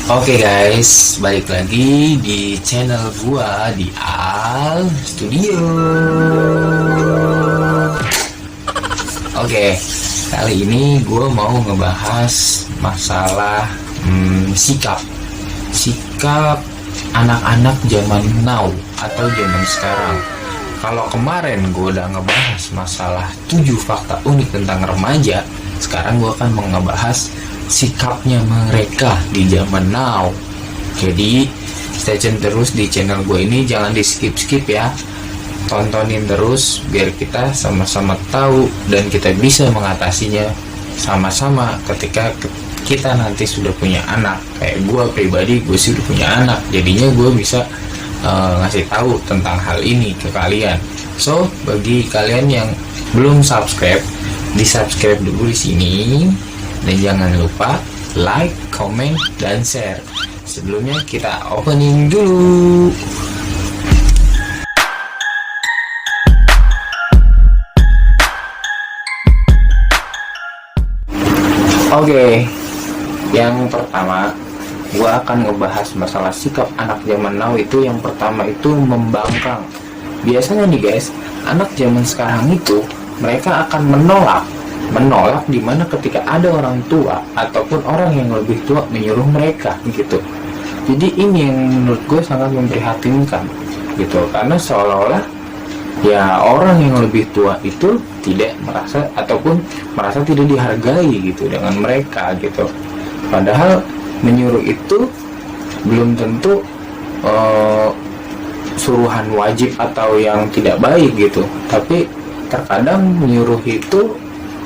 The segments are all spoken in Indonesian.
Oke guys, balik lagi di channel gua di Al Studio. Oke, kali ini gua mau ngebahas masalah sikap anak-anak zaman now atau zaman sekarang. Kalau kemarin gue udah ngebahas masalah 7 fakta unik tentang remaja, sekarang gue akan ngebahas sikapnya mereka di zaman now. Jadi stay tune terus di channel gue ini, jangan di skip ya, tontonin terus biar kita sama-sama tahu dan kita bisa mengatasinya sama-sama ketika kita nanti sudah punya anak. Kayak gue pribadi, gue sih udah punya anak, jadinya gue bisa ngasih tahu tentang hal ini ke kalian. So bagi kalian yang belum subscribe, di subscribe dulu di sini. Dan jangan lupa like, comment, dan share. Sebelumnya kita opening dulu. Oke, yang pertama gua akan ngebahas masalah sikap anak zaman now. Itu yang pertama itu membangkang. Biasanya nih guys, anak zaman sekarang itu mereka akan menolak dimana ketika ada orang tua ataupun orang yang lebih tua menyuruh mereka gitu. Jadi ini yang menurut gue sangat memprihatinkan gitu, karena seolah-olah ya orang yang lebih tua itu tidak merasa ataupun merasa tidak dihargai gitu dengan mereka gitu. Padahal menyuruh itu belum tentu suruhan wajib atau yang tidak baik gitu, tapi terkadang menyuruh itu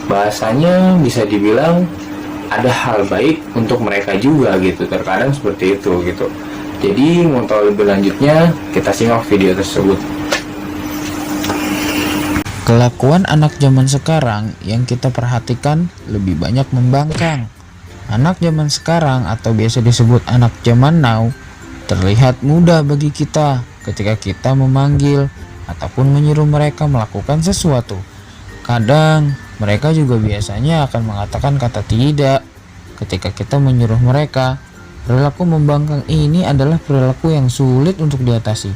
bahasanya bisa dibilang ada hal baik untuk mereka juga gitu, terkadang seperti itu gitu. Jadi mau tahu lebih lanjutnya, kita simak video tersebut. Kelakuan anak zaman sekarang yang kita perhatikan lebih banyak membangkang. Anak zaman sekarang atau biasa disebut anak zaman now terlihat mudah bagi kita ketika kita memanggil ataupun menyuruh mereka melakukan sesuatu. Kadang mereka juga biasanya akan mengatakan kata tidak ketika kita menyuruh mereka. Perilaku membangkang ini adalah perilaku yang sulit untuk diatasi.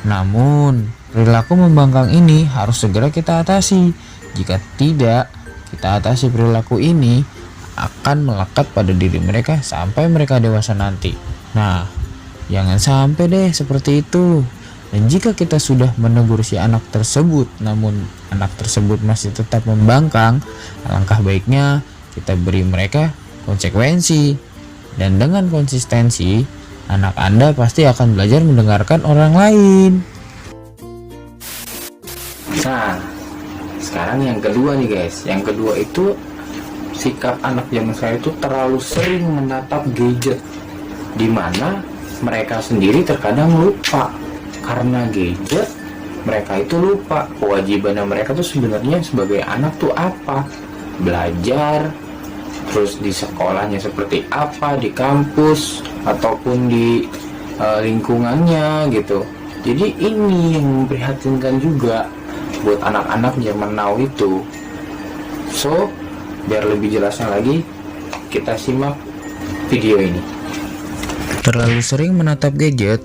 Namun, perilaku membangkang ini harus segera kita atasi. Jika tidak kita atasi perilaku ini, akan melekat pada diri mereka sampai mereka dewasa nanti. Nah, jangan sampai deh seperti itu. Dan jika kita sudah menegur si anak tersebut, namun anak tersebut masih tetap membangkang, alangkah baiknya kita beri mereka konsekuensi. Dan dengan konsistensi, anak Anda pasti akan belajar mendengarkan orang lain. Nah, sekarang yang kedua nih guys. Yang kedua itu sikap anak zaman saya itu terlalu sering menatap gadget, dimana mereka sendiri terkadang lupa. Karena gadget, mereka itu lupa kewajiban mereka tuh sebenarnya sebagai anak tuh apa, belajar, terus di sekolahnya seperti apa, di kampus ataupun di lingkungannya gitu. Jadi ini yang memprihatinkan juga buat anak-anak zaman now itu. So biar lebih jelasnya lagi, kita simak video ini. Terlalu sering menatap gadget,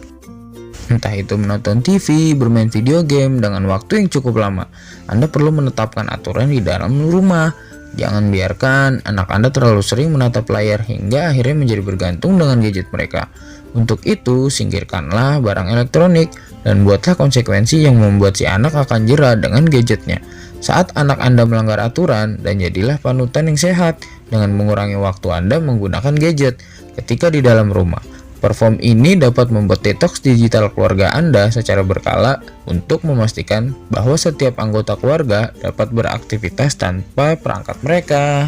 entah itu menonton TV, bermain video game dengan waktu yang cukup lama, Anda perlu menetapkan aturan di dalam rumah. Jangan biarkan anak Anda terlalu sering menatap layar hingga akhirnya menjadi bergantung dengan gadget mereka. Untuk itu, singkirkanlah barang elektronik dan buatlah konsekuensi yang membuat si anak akan jera dengan gadgetnya. Saat anak Anda melanggar aturan, dan jadilah panutan yang sehat dengan mengurangi waktu Anda menggunakan gadget ketika di dalam rumah. Perform ini dapat membuat detox digital keluarga Anda secara berkala untuk memastikan bahwa setiap anggota keluarga dapat beraktivitas tanpa perangkat mereka.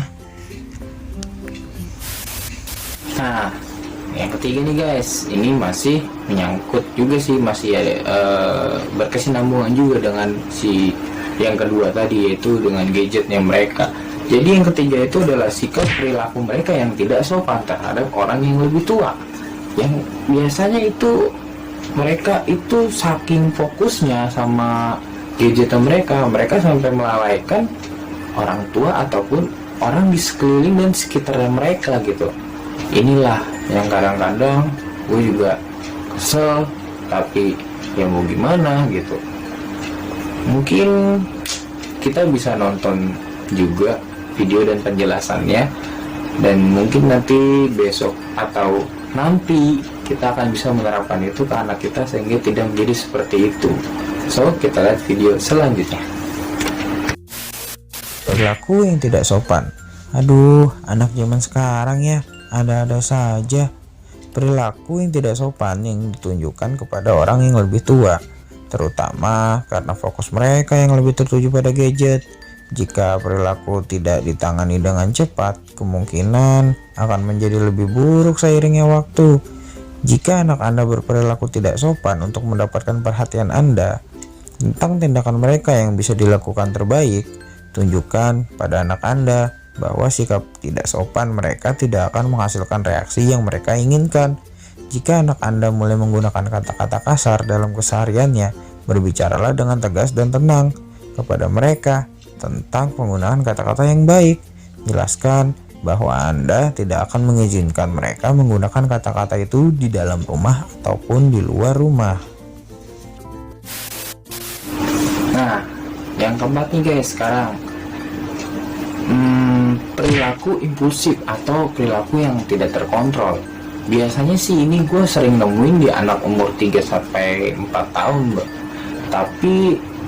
Nah, yang ketiga nih guys, ini masih menyangkut juga sih, masih berkesinambungan juga dengan si yang kedua tadi, yaitu dengan gadgetnya mereka. Jadi yang ketiga itu adalah sikap perilaku mereka yang tidak sopan terhadap orang yang lebih tua. Yang biasanya itu mereka itu saking fokusnya sama gadget mereka sampai melalaikan orang tua ataupun orang di sekeliling dan sekitar mereka gitu. Inilah yang kadang-kadang gue juga kesel, tapi ya mau gimana gitu. Mungkin kita bisa nonton juga video dan penjelasannya, dan mungkin nanti besok atau nanti kita akan bisa menerapkan itu ke anak kita sehingga tidak menjadi seperti itu. So, kita lihat video selanjutnya. Perilaku yang tidak sopan. Aduh, anak zaman sekarang ya, ada-ada saja. Perilaku yang tidak sopan yang ditunjukkan kepada orang yang lebih tua, terutama karena fokus mereka yang lebih tertuju pada gadget. Jika perilaku tidak ditangani dengan cepat, kemungkinan akan menjadi lebih buruk seiringnya waktu. Jika anak Anda berperilaku tidak sopan untuk mendapatkan perhatian Anda tentang tindakan mereka yang bisa dilakukan terbaik, tunjukkan pada anak Anda bahwa sikap tidak sopan mereka tidak akan menghasilkan reaksi yang mereka inginkan. Jika anak Anda mulai menggunakan kata-kata kasar dalam kesehariannya, berbicaralah dengan tegas dan tenang kepada mereka tentang penggunaan kata-kata yang baik. Jelaskan bahwa Anda tidak akan mengizinkan mereka menggunakan kata-kata itu di dalam rumah ataupun di luar rumah. Nah, yang keempat nih guys, sekarang perilaku impulsif atau perilaku yang tidak terkontrol. Biasanya sih ini gue sering nemuin di anak umur 3-4 tahun, Mbak. Tapi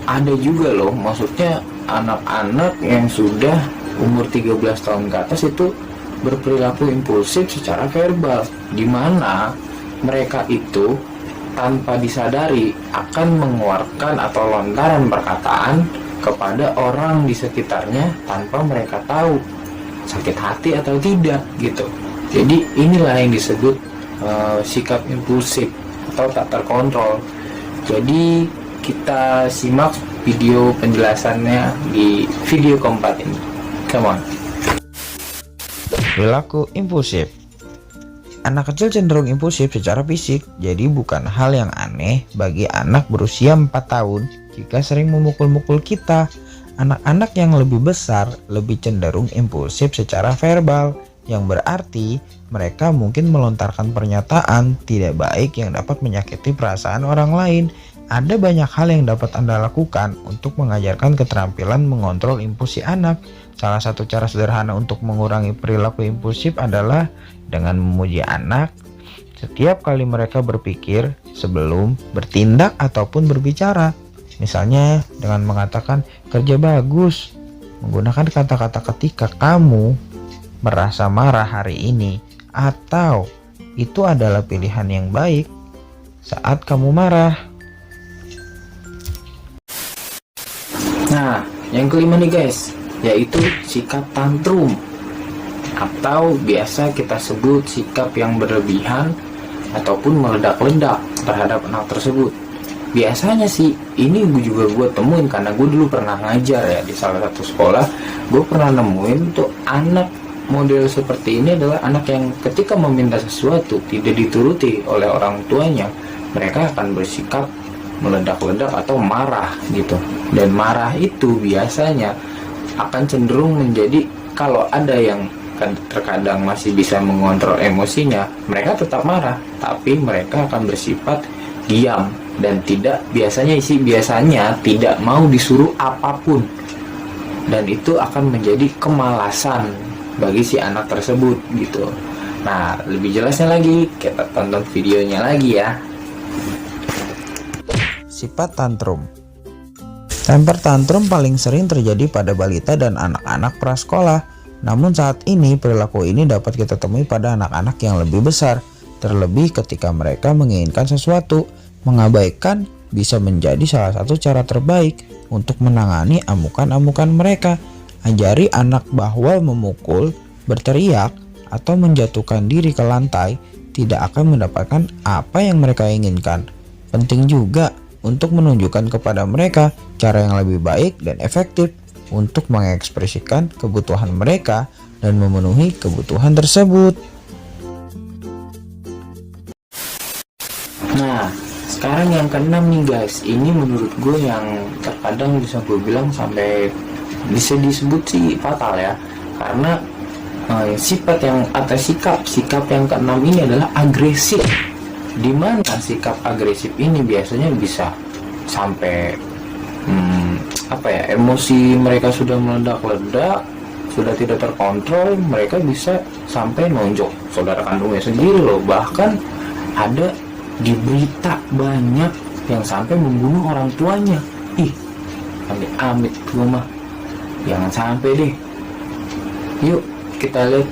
ada juga loh, maksudnya anak-anak yang sudah umur 13 tahun ke atas itu berperilaku impulsif secara verbal, di mana mereka itu tanpa disadari akan mengeluarkan atau lontaran perkataan kepada orang di sekitarnya tanpa mereka tahu sakit hati atau tidak gitu. Jadi inilah yang disebut sikap impulsif atau tak terkontrol. Jadi kita simak video penjelasannya di video keempat ini. Come on. Perilaku impulsif. Anak kecil cenderung impulsif secara fisik, jadi bukan hal yang aneh bagi anak berusia 4 tahun jika sering memukul-mukul kita. Anak-anak yang lebih besar lebih cenderung impulsif secara verbal, yang berarti mereka mungkin melontarkan pernyataan tidak baik yang dapat menyakiti perasaan orang lain. Ada banyak hal yang dapat Anda lakukan untuk mengajarkan keterampilan mengontrol impulsi anak. Salah satu cara sederhana untuk mengurangi perilaku impulsif adalah dengan memuji anak setiap kali mereka berpikir sebelum bertindak ataupun berbicara. Misalnya dengan mengatakan kerja bagus, menggunakan kata-kata ketika kamu merasa marah hari ini, atau itu adalah pilihan yang baik saat kamu marah. Nah, yang kelima nih guys, yaitu sikap tantrum, atau biasa kita sebut sikap yang berlebihan ataupun meledak-ledak terhadap anak tersebut. Biasanya sih ini gue temuin karena gue dulu pernah ngajar ya di salah satu sekolah. Gue pernah nemuin tuh anak model seperti ini adalah anak yang ketika meminta sesuatu tidak dituruti oleh orang tuanya, mereka akan bersikap meledak-ledak atau marah gitu. Dan marah itu biasanya akan cenderung menjadi, kalau ada yang terkadang masih bisa mengontrol emosinya, mereka tetap marah, tapi mereka akan bersifat diam dan biasanya tidak mau disuruh apapun, dan itu akan menjadi kemalasan bagi si anak tersebut gitu. Nah, lebih jelasnya lagi kita tonton videonya lagi ya. Sifat tantrum. Temper tantrum paling sering terjadi pada balita dan anak-anak prasekolah. Namun saat ini perilaku ini dapat kita temui pada anak-anak yang lebih besar. Terlebih ketika mereka menginginkan sesuatu, mengabaikan bisa menjadi salah satu cara terbaik untuk menangani amukan-amukan mereka. Ajari anak bahwa memukul, berteriak, atau menjatuhkan diri ke lantai tidak akan mendapatkan apa yang mereka inginkan. Penting juga untuk menunjukkan kepada mereka cara yang lebih baik dan efektif untuk mengekspresikan kebutuhan mereka dan memenuhi kebutuhan tersebut. Nah, sekarang yang keenam nih guys, ini menurut gue yang terkadang bisa gue bilang sampai bisa disebut sih fatal ya, karena sifat yang atau sikap yang keenam ini adalah agresif, dimana sikap agresif ini biasanya bisa sampai emosi mereka sudah meledak-ledak, sudah tidak terkontrol, mereka bisa sampai nonjok saudara kandungnya sendiri loh. Bahkan ada di berita banyak yang sampai membunuh orang tuanya. Amit-amit gue mah, jangan sampai deh. Yuk kita lihat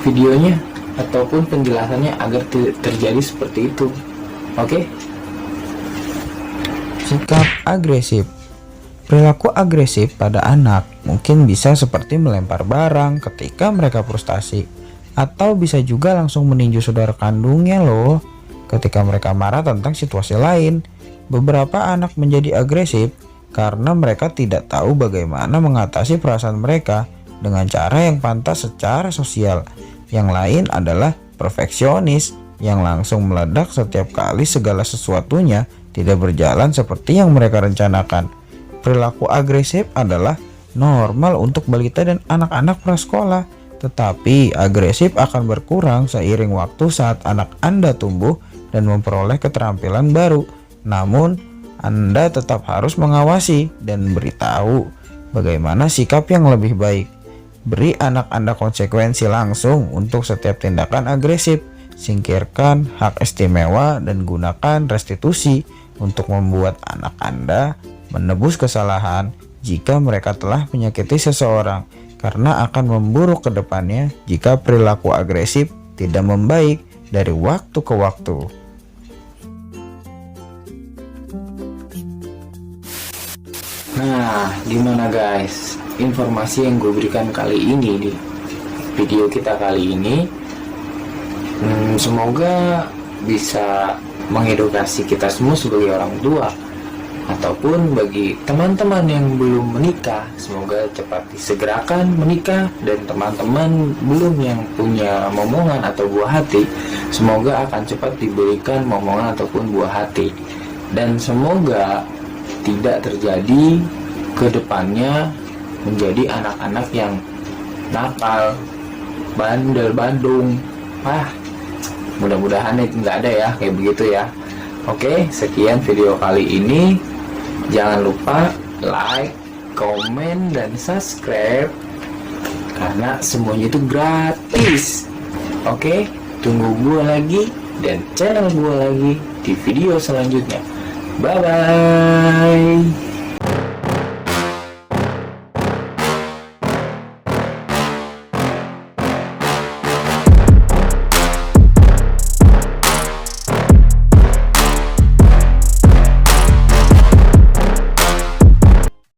videonya ataupun penjelasannya agar terjadi seperti itu. Oke? Sikap agresif. Perilaku agresif pada anak mungkin bisa seperti melempar barang ketika mereka frustasi, atau bisa juga langsung meninju saudara kandungnya loh ketika mereka marah tentang situasi lain. Beberapa anak menjadi agresif karena mereka tidak tahu bagaimana mengatasi perasaan mereka dengan cara yang pantas secara sosial. Yang lain adalah perfeksionis yang langsung meledak setiap kali segala sesuatunya tidak berjalan seperti yang mereka rencanakan. Perilaku agresif adalah normal untuk balita dan anak-anak prasekolah, tetapi agresif akan berkurang seiring waktu saat anak Anda tumbuh dan memperoleh keterampilan baru. Namun, Anda tetap harus mengawasi dan beritahu bagaimana sikap yang lebih baik. Beri anak Anda konsekuensi langsung untuk setiap tindakan agresif. Singkirkan hak istimewa dan gunakan restitusi untuk membuat anak Anda menebus kesalahan jika mereka telah menyakiti seseorang, karena akan memburuk ke depannya jika perilaku agresif tidak membaik dari waktu ke waktu. Nah, gimana guys? Informasi yang gue berikan kali ini di video kita kali ini, semoga bisa mengedukasi kita semua sebagai orang tua, ataupun bagi teman-teman yang belum menikah, semoga cepat disegerakan menikah. Dan teman-teman belum yang punya momongan atau buah hati, semoga akan cepat diberikan momongan ataupun buah hati. Dan semoga tidak terjadi ke depannya menjadi anak-anak yang nakal, bandel, bandung. Mudah-mudahan nggak ada ya kayak begitu ya. Oke, sekian video kali ini. Jangan lupa like, komen, dan subscribe, karena semuanya itu gratis. Oke, tunggu gue lagi dan channel gue lagi di video selanjutnya. Bye bye.